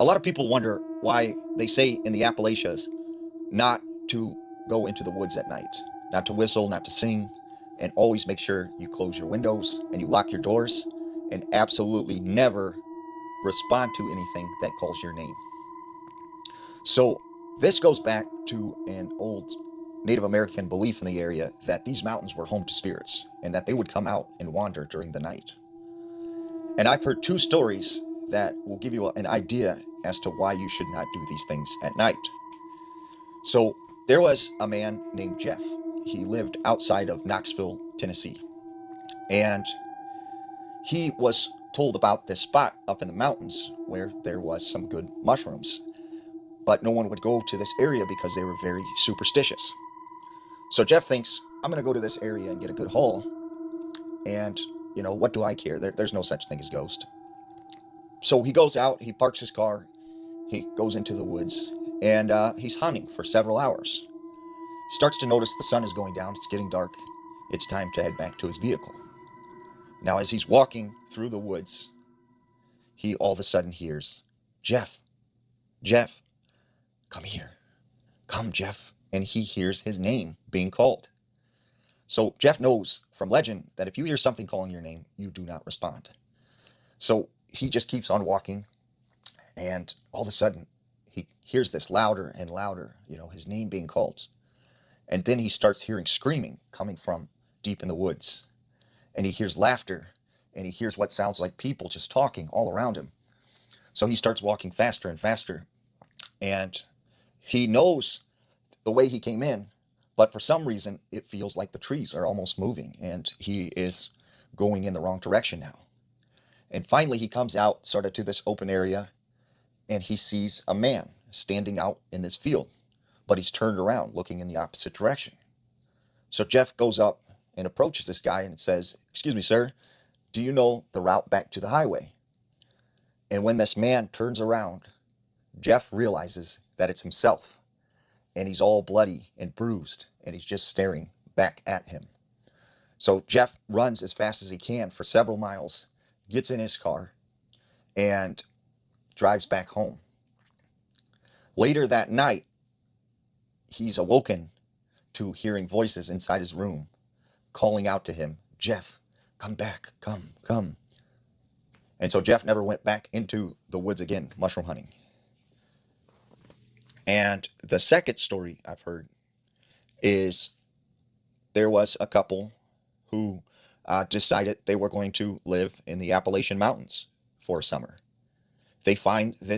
A lot of people wonder why they say in the Appalachias not to go into the woods at night, not to whistle, not to sing, and always make sure you close your windows and you lock your doors and absolutely never respond to anything that calls your name. So, this goes back to an old Native American belief in the area that these mountains were home to spirits and that they would come out and wander during the night. And I've heard two stories that will give you an idea as to why you should not do these things at night. So there was a man named Jeff. He lived outside of Knoxville, Tennessee. And he was told about this spot up in the mountains where there was some good mushrooms. But no one would go to this area because they were very superstitious. So Jeff thinks, I'm going to go to this area and get a good haul. And, what do I care? There's no such thing as ghost. So he goes out, he parks his car, he goes into the woods, and he's hunting for several hours. He starts to notice the sun is going down, it's getting dark, it's time to head back to his vehicle. Now, as he's walking through the woods, he all of a sudden hears, Jeff, Jeff, come here, come, Jeff. And he hears his name being called. So Jeff knows from legend that if you hear something calling your name, you do not respond. So he just keeps on walking, and all of a sudden, he hears this louder and louder, his name being called. And then he starts hearing screaming coming from deep in the woods. And he hears laughter, and he hears what sounds like people just talking all around him. So he starts walking faster and faster. And he knows the way he came in, but for some reason, it feels like the trees are almost moving, and he is going in the wrong direction now. And finally, he comes out sort of to this open area, and he sees a man standing out in this field, but he's turned around looking in the opposite direction. So Jeff goes up and approaches this guy and says, "Excuse me, sir, do you know the route back to the highway?" And when this man turns around, Jeff realizes that it's himself, and he's all bloody and bruised, and he's just staring back at him. So Jeff runs as fast as he can for several miles, gets in his car, and drives back home. Later that night, he's awoken to hearing voices inside his room calling out to him, "Jeff, come back, come, come." And so Jeff never went back into the woods again, mushroom hunting. And the second story I've heard is there was a couple who decided they were going to live in the Appalachian Mountains for a summer. They find this